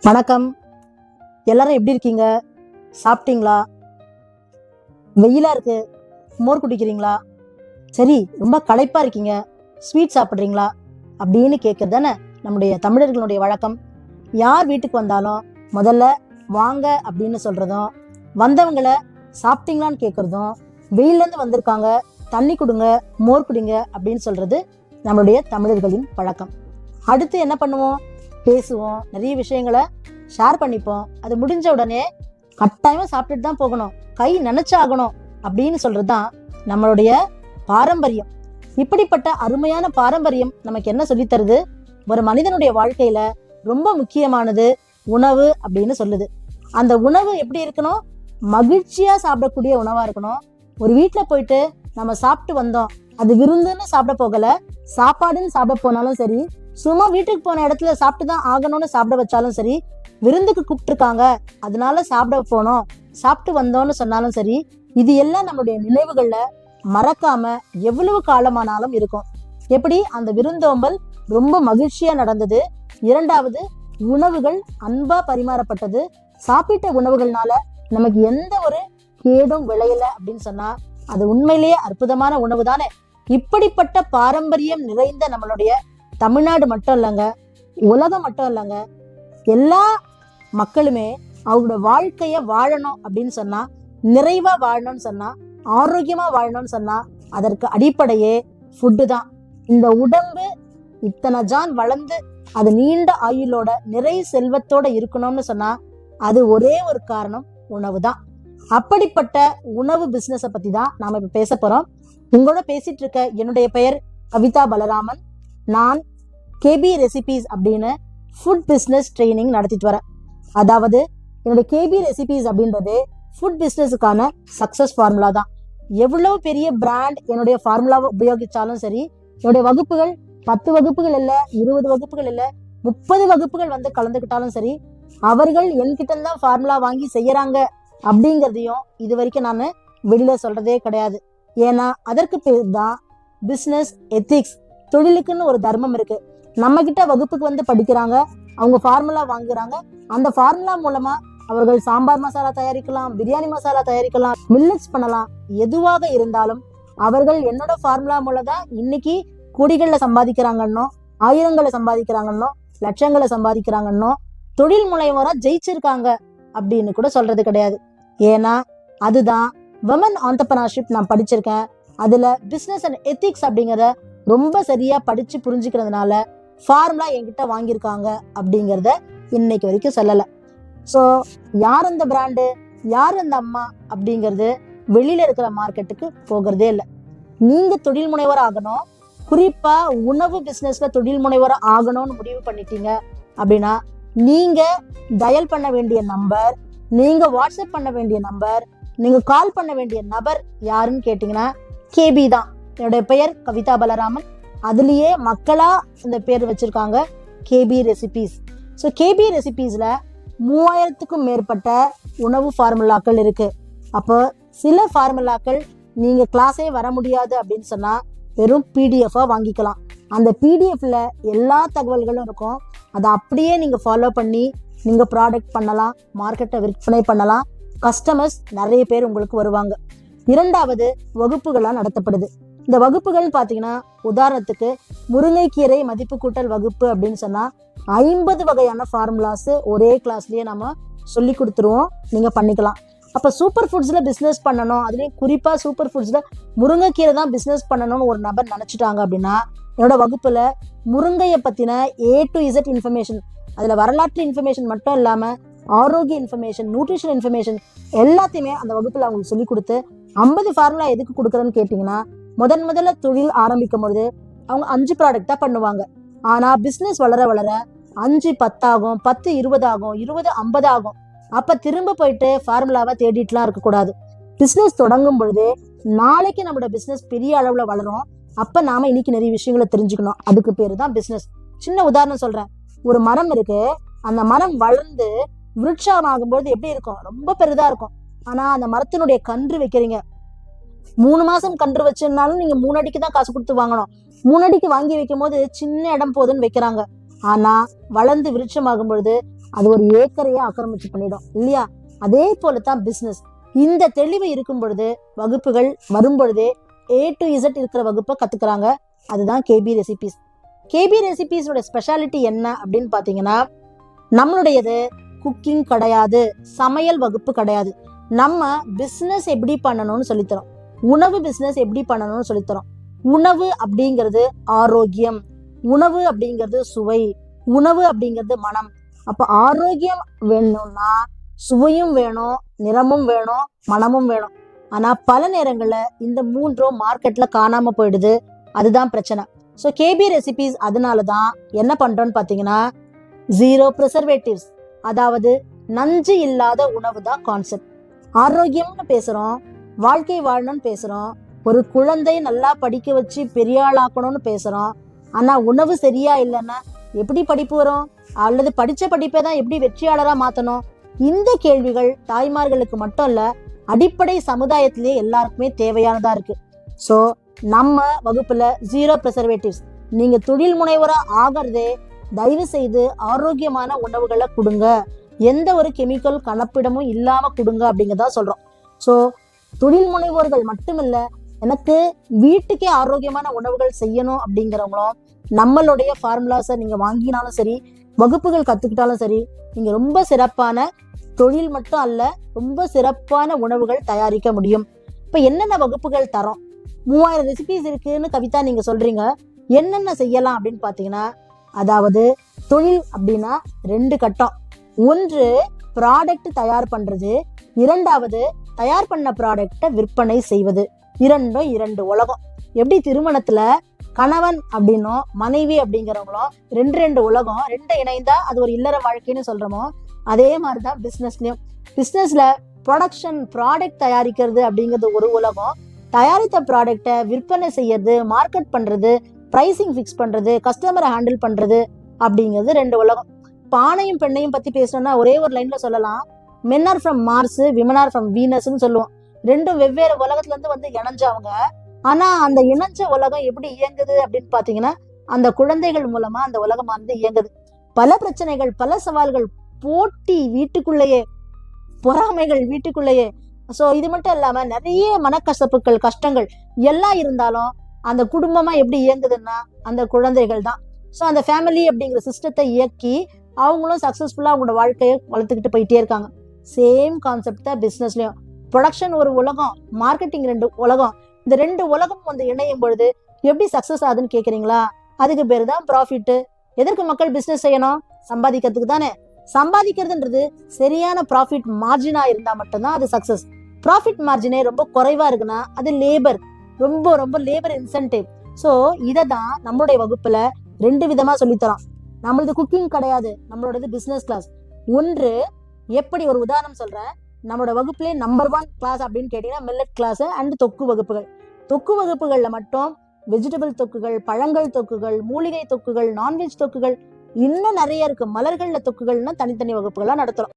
வணக்கம். எல்லாரும் எப்படி இருக்கீங்க? சாப்பிட்டீங்களா? வெயிலா இருக்கு, மோர் குடிக்கிறீங்களா? சரி, ரொம்ப களைப்பா இருக்கீங்க, ஸ்வீட் சாப்பிட்றீங்களா அப்படின்னு கேட்கறது தானே நம்முடைய தமிழர்களுடைய வழக்கம். யார் வீட்டுக்கு வந்தாலும் முதல்ல வாங்க அப்படின்னு சொல்றதும், வந்தவங்களை சாப்பிட்டீங்களான்னு கேட்கறதும், வெயிலேருந்து வந்திருக்காங்க தண்ணி கொடுங்க, மோர் குடிங்க அப்படின்னு சொல்றது நம்மளுடைய தமிழர்களின் பழக்கம். அடுத்து என்ன பண்ணுவோம்? பேசுவோம், நிறைய விஷயங்களை ஷேர் பண்ணிப்போம். அது முடிஞ்ச உடனே கட்டாயமா சாப்பிட்டுட்டு தான் போகணும், கை நினைச்சாகணும் அப்படின்னு சொல்றதுதான் நம்மளுடைய பாரம்பரியம். இப்படிப்பட்ட அருமையான பாரம்பரியம் நமக்கு என்ன சொல்லி தருது? ஒரு மனிதனுடைய வாழ்க்கையில ரொம்ப முக்கியமானது உணவு அப்படின்னு சொல்லுது. அந்த உணவு எப்படி இருக்கணும்? மகிழ்ச்சியா சாப்பிடக்கூடிய உணவா இருக்கணும். ஒரு வீட்டுல போயிட்டு நம்ம சாப்பிட்டு வந்தோம், அது விருந்துன்னு சாப்பிட போகல, சாப்பாடுன்னு சாப்பிட போனாலும் சரி, சும்மா வீட்டுக்கு போன இடத்துல சாப்பிட்டு தான் ஆகணும்னு சாப்பிட வச்சாலும் சரி, விருந்துக்கு கூப்பிட்டுருக்காங்க அதனால சாப்பிட போனோம், சாப்பிட்டு வந்தோம்னு சொன்னாலும் சரி, இது எல்லாம் நம்மளுடைய நினைவுகள்ல மறக்காம எவ்வளவு காலமானாலும் இருக்கும். எப்படி அந்த விருந்தோம்பல் ரொம்ப மகிழ்ச்சியா நடந்தது. இரண்டாவது, உணவுகள் அன்பா பரிமாறப்பட்டது. சாப்பிட்ட உணவுகள்னால நமக்கு எந்த ஒரு கேடும் விளையல அப்படின்னு சொன்னா அது உண்மையிலேயே அற்புதமான உணவு தானே. இப்படிப்பட்ட பாரம்பரியம் நிறைந்த நம்மளுடைய தமிழ்நாடு மட்டும் இல்லைங்க, உலகம் மட்டும் இல்லைங்க, எல்லா மக்களுமே அவங்களோட வாழ்க்கைய வாழணும் அப்படின்னு சொன்னா, நிறைவா வாழணும்னு சொன்னா, ஆரோக்கியமா வாழணும்னு சொன்னா அதற்கு அடிப்படையே ஃபுட்டு தான். இந்த உடம்பு இத்தனை ஜான் வளர்ந்து அது நீண்ட ஆயுளோட நிறை செல்வத்தோட இருக்கணும்னு சொன்னா அது ஒரே ஒரு காரணம், உணவு தான். அப்படிப்பட்ட உணவு பிசினஸ பத்தி தான் நாம இப்ப பேச போறோம். உங்களோட பேசிட்டு இருக்க என்னுடைய பெயர் கவிதா பலராமன். நான் கேபி ரெசிபீஸ் அப்படின்னு ஃபுட் பிஸ்னஸ் ட்ரைனிங் நடத்திட்டு வரேன். அதாவது என்னுடைய கேபி ரெசிபீஸ் அப்படின்றது ஃபுட் பிஸ்னஸுக்கான சக்சஸ் ஃபார்முலா தான். எவ்வளவு பெரிய பிராண்ட் என்னுடைய ஃபார்முலாவை உபயோகிச்சாலும் சரி, என்னுடைய வகுப்புகள் 10 வகுப்புகள் இல்லை, 20 வகுப்புகள் இல்லை, 30 வகுப்புகள் வந்து கலந்துக்கிட்டாலும் சரி, அவர்கள் என்கிட்ட தான் ஃபார்முலா வாங்கி செய்யறாங்க அப்படிங்கிறதையும் இது வரைக்கும் நான் வெளியில சொல்றதே கிடையாது. ஏன்னா அதற்கு பேர் தான் பிஸ்னஸ் எத்திக்ஸ். தொழிலுக்குன்னு ஒரு தர்மம் இருக்கு. நம்ம கிட்ட வகுப்புக்கு வந்து படிக்கிறாங்க, அவங்க ஃபார்முலா வாங்குறாங்க. அந்த ஃபார்முலா மூலமா அவர்கள் சாம்பார் மசாலா தயாரிக்கலாம், பிரியாணி மசாலா தயாரிக்கலாம், மில்லட்ஸ் பண்ணலாம். எதுவாக இருந்தாலும் அவர்கள் என்னோட ஃபார்முலா மூலம் தான் இன்னைக்கு கோடிகள்ல சம்பாதிக்கிறாங்கன்னோ, ஆயிரங்களை சம்பாதிக்கிறாங்கன்னோ, லட்சங்களை சம்பாதிக்கிறாங்கன்னோ, தொழில் முனைவோரா ஜெயிச்சிருக்காங்க அப்படின்னு கூட சொல்றது கிடையாது. ஏன்னா அதுதான் விமன் ஆண்டர்பிரினர்ஷிப் நான் படிச்சிருக்கேன். அதுல பிசினஸ் அண்ட் எத்திக்ஸ் அப்படிங்கிறத ரொம்ப சரியா படிச்சு புரிஞ்சுக்கிறதுனால ஃபார்முலா என்கிட்ட வாங்கியிருக்காங்க அப்படிங்கிறத இன்னைக்கு வரைக்கும் சொல்லலை. ஸோ யார் அந்த பிராண்டு, யார் அந்த அம்மா அப்படிங்கிறது வெளியில இருக்கிற மார்க்கெட்டுக்கு போகிறதே இல்லை. நீங்க தொழில் முனைவர் ஆகணும், குறிப்பா உணவு பிசினஸ்ல தொழில் முனைவர் ஆகணும்னு முடிவு பண்ணிட்டீங்க அப்படின்னா நீங்க டயல் பண்ண வேண்டிய நம்பர், நீங்க வாட்ஸ்அப் பண்ண வேண்டிய நம்பர், நீங்க கால் பண்ண வேண்டிய நபர் யாருன்னு கேட்டீங்கன்னா கேபி தான். என்னுடைய பெயர் கவிதா பலராமன். அதுலயே மக்களா இந்த பேர் வச்சிருக்காங்க கேபி ரெசிபீஸ். ஸோ கேபி ரெசிபீஸ்ல 3000க்கும் மேற்பட்ட உணவு ஃபார்முலாக்கள் இருக்கு. அப்போ சில ஃபார்முலாக்கள் நீங்க கிளாஸே வர முடியாது அப்படின்னு சொன்னா வெறும் பிடிஎஃபா வாங்கிக்கலாம். அந்த பிடிஎஃப்ல எல்லா தகவல்களும் இருக்கும். அதை அப்படியே நீங்க ஃபாலோ பண்ணி நீங்க ப்ராடக்ட் பண்ணலாம், மார்க்கெட்டை விற்பனை பண்ணலாம், கஸ்டமர்ஸ் நிறைய பேர் உங்களுக்கு வருவாங்க. இரண்டாவது, வகுப்புகளா நடத்தப்படுது. இந்த வகுப்புகள் பார்த்தீங்கன்னா உதாரணத்துக்கு முருங்கைக்கீரை மதிப்பு கூட்டல் வகுப்பு அப்படின்னு சொன்னா 50 வகையான ஃபார்முலாஸ் ஒரே கிளாஸ்லயே நம்ம சொல்லி கொடுத்துருவோம், நீங்க பண்ணிக்கலாம். அப்ப சூப்பர் ஃபுட்ஸ்ல பிசினஸ் பண்ணணும், அதுலயும் குறிப்பா சூப்பர் ஃபுட்ஸ்ல முருங்கைக்கீரை தான் பிசினஸ் பண்ணணும்னு ஒரு நபர் நினைச்சிட்டாங்க அப்படின்னா என்னோட வகுப்புல முருங்கையை பத்தின A to Z இன்ஃபர்மேஷன், அதுல வரலாற்று இன்ஃபர்மேஷன் மட்டும் இல்லாம ஆரோக்கிய இன்ஃபர்மேஷன், நியூட்ரிஷன் இன்ஃபர்மேஷன் எல்லாத்தையுமே அந்த வகுப்புல அவங்களுக்கு சொல்லி கொடுத்து 50 ஃபார்முலா எதுக்கு கொடுக்குறேன்னு கேட்டீங்கன்னா, முதல்ல தொழில் ஆரம்பிக்கும் பொழுது அவங்க 5 ப்ராடக்ட் தான் பண்ணுவாங்க. ஆனா பிசினஸ் வளர வளர 5 10 ஆகும், 10 20 ஆகும், 20 50 ஆகும். அப்ப திரும்ப போயிட்டு ஃபார்முலாவை தேடிட்டுலாம் இருக்கக்கூடாது. பிசினஸ் தொடங்கும் பொழுது நாளைக்கு நம்மளோட பிசினஸ் பெரிய அளவுல வளரும். அப்ப நாம இன்னைக்கு நிறைய விஷயங்களை தெரிஞ்சுக்கணும். அதுக்கு பேரு தான் பிசினஸ். சின்ன உதாரணம் சொல்றேன். ஒரு மரம் இருக்கு, அந்த மரம் வளர்ந்து விருட்சம் ஆகும்போது எப்படி இருக்கும்? ரொம்ப பெரிதா இருக்கும். ஆனா அந்த மரத்தினுடைய கன்று வைக்கிறீங்க, 3 மாசம் கன்று வச்சிருந்தாலும் நீங்க 3 அடிக்கு தான் காசு கொடுத்து வாங்கணும். 3 அடிக்கு வாங்கி வைக்கும் போது சின்ன இடம் போதுன்னு வைக்கிறாங்க. ஆனா வளர்ந்து விருட்சமாகும் பொழுது அது ஒரு ஏக்கரையே ஆக்கிரமிச்சு பண்ணிடும் இல்லையா? அதே போலதான் பிசினஸ். இந்த தெளிவு இருக்கும் பொழுது வகுப்புகள் வரும் பொழுதே A to Z இருக்கிற வகுப்பை கத்துக்கிறாங்க. அதுதான் கேபி ரெசிபிஸ். கேபி ரெசிபிஸோட ஸ்பெஷாலிட்டி என்ன அப்படின்னு பாத்தீங்கன்னா, நம்மளுடையது குக்கிங் கிடையாது, சமையல் வகுப்பு கிடையாது. நம்ம பிசினஸ் எப்படி பண்ணணும்னு சொல்லித்தரோம். உணவு பிசினஸ் எப்படி பண்ணணும்னு சொல்லித்தரோம். உணவு அப்படிங்கிறது ஆரோக்கியம், உணவு அப்படிங்கிறது சுவை, உணவு அப்படிங்கிறது மனம். அப்ப ஆரோக்கியம் வேணும்னா சுவையும் வேணும், நிறமும் வேணும், மனமும் வேணும். ஆனா பல நேரங்கள்ல இந்த மூன்றும் மார்க்கெட்ல காணாம போயிடுது. அதுதான் பிரச்சனை. ஸோ கேபி ரெசிபிஸ் அதனாலதான் என்ன பண்றோம்னு பாத்தீங்கன்னா, 0 ப்ரிசர்வேட்டிவ்ஸ், அதாவது நஞ்சு இல்லாத உணவு தான் கான்செப்ட். ஆரோக்கியம்னு பேசுறோம், வாழ்க்கை வாழணும்னு பேசுறோம், ஒரு குழந்தை நல்லா படிக்க வச்சு பெரிய ஆளாக்கணும்னு பேசுறோம். ஆனா உணவு சரியா இல்லைன்னா எப்படி படிப்பு வரும்? அல்லது படிச்ச படிப்பை தான் எப்படி வெற்றியாளரா மாத்தணும்? இந்த கேள்விகள் தாய்மார்களுக்கு மட்டும் இல்ல, அடிப்படை சமுதாயத்திலேயே எல்லாருக்குமே தேவையானதா இருக்கு. ஸோ நம்ம வகுப்புல 0 ப்ரிசர்வேட்டிவ்ஸ். நீங்க தொழில் முனைவரா ஆகிறதே தயவு செய்து ஆரோக்கியமான உணவுகளை கொடுங்க, எந்த ஒரு கெமிக்கல் கலப்பிடமும் இல்லாம கொடுங்க அப்படிங்கறதா சொல்றோம். ஸோ தொழில் முனைவோர்கள் மட்டுமில்ல, எனக்கு வீட்டுக்கே ஆரோக்கியமான உணவுகள் செய்யணும் அப்படிங்கிறவங்களும் நம்மளுடைய ஃபார்முலாஸை நீங்க வாங்கினாலும் சரி, வகுப்புகள் கத்துக்கிட்டாலும் சரி, நீங்க ரொம்ப சிறப்பான தொழில் மட்டும் அல்ல, ரொம்ப சிறப்பான உணவுகள் தயாரிக்க முடியும். இப்ப என்னென்ன வகுப்புகள் தரோம்? 3000 ரெசிபிஸ் இருக்குன்னு கவிதா நீங்க சொல்றீங்க. என்னென்ன செய்யலாம் அப்படின்னு பாத்தீங்கன்னா, அதாவது தொழில் அப்படின்னா 2 கட்டம். ஒன்று ப்ராடக்ட் தயார் பண்றது, இரண்டாவது தயார் பண்ண ப்ராடக்டை விற்பனை செய்வது. இரண்டும் 2 உலகம். எப்படி திருமணத்துல கணவன் அப்படின்னும் மனைவி அப்படிங்கிறவங்களும் 2 உலகம், 2 இணைந்தா அது ஒரு இல்லற வாழ்க்கைன்னு சொல்றோமோ, அதே மாதிரிதான் பிசினஸ்லயும். பிசினஸ்ல ப்ரொடக்ஷன், ப்ராடக்ட் தயாரிக்கிறது அப்படிங்கிறது ஒரு உலகம், தயாரித்த ப்ராடக்டை விற்பனை செய்யறது, மார்க்கெட் பண்றது, பிரைசிங் ஃபிக்ஸ் பண்றது, கஸ்டமரை ஹேண்டில் பண்றது அப்படிங்கிறது 2 உலகம். ஆணையும் பெண்ணையும் பத்தி பேசணும்னா ஒரே ஒரு லைன்ல சொல்லலாம், men are from Mars, women are from வீனஸ்ன்னு சொல்லுவோம். 2 வெவ்வேறு உலகத்துல இருந்து வந்து இணைஞ்சவங்க. ஆனா அந்த இணைஞ்ச உலகம் எப்படி இயங்குது அப்படின்னு பாத்தீங்கன்னா, அந்த குழந்தைகள் மூலமா அந்த உலகம் வந்து இயங்குது. பல பிரச்சனைகள், பல சவால்கள், போட்டி வீட்டுக்குள்ளேயே, பொறாமைகள் வீட்டுக்குள்ளேயே. சோ இது மட்டும் இல்லாம நிறைய மனக்கசப்புகள், கஷ்டங்கள் எல்லாம் இருந்தாலும் அந்த குடும்பமா எப்படி இயங்குதுன்னா அந்த குழந்தைகள் தான். ஸோ அந்த ஃபேமிலி அப்படிங்கிற சிஸ்டத்தை இயக்கி அவங்களும் சக்சஸ்ஃபுல்லா அவங்களோட வாழ்க்கையை வளர்த்துக்கிட்டு போயிட்டே இருக்காங்க. சேம் கான்செப்ட் தான் பிசினஸ்லயும். ப்ரொடக்ஷன் ஒரு உலகம், மார்க்கெட்டிங் 2 உலகம். இந்த 2 உலகம் வந்து இணையும் பொழுது எப்படி சக்சஸ் ஆகுதுன்னு கேக்குறீங்களா? அதுக்கு பேரு தான் ப்ராஃபிட். எதற்கு மக்கள் பிசினஸ் செய்யணும்? சம்பாதிக்கிறதுக்கு தானே. சம்பாதிக்கிறதுன்றது சரியான ப்ராஃபிட் மார்ஜினா இருந்தா மட்டும்தான் அது சக்சஸ். ப்ராஃபிட் மார்ஜினே ரொம்ப குறைவா இருக்குன்னா அது லேபர், ரொம்ப ரொம்ப லேபர் இன்சென்டிவ். ஸோ இதை தான் நம்மளுடைய வகுப்புல 2 விதமா சொல்லித்தரோம். நம்மளது குக்கிங் கிடையாது, நம்மளோடது பிசினஸ் கிளாஸ். ஒன்று, எப்படி ஒரு உதாரணம் சொல்றேன், நம்மளோட வகுப்புலேயே நம்பர் 1 கிளாஸ் அப்படின்னு கேட்டீங்கன்னா மில்லட் கிளாஸ் அண்ட் தொக்கு வகுப்புகள். தொக்கு வகுப்புகள்ல மட்டும் வெஜிடபிள் தொக்குகள், பழங்கள் தொக்குகள், மூலிகை தொக்குகள், நான்வெஜ் தொக்குகள், இன்னும் நிறைய இருக்கு. மலர்கள்ல தொக்குகள்னு தனித்தனி வகுப்புகளா நடத்துறோம்.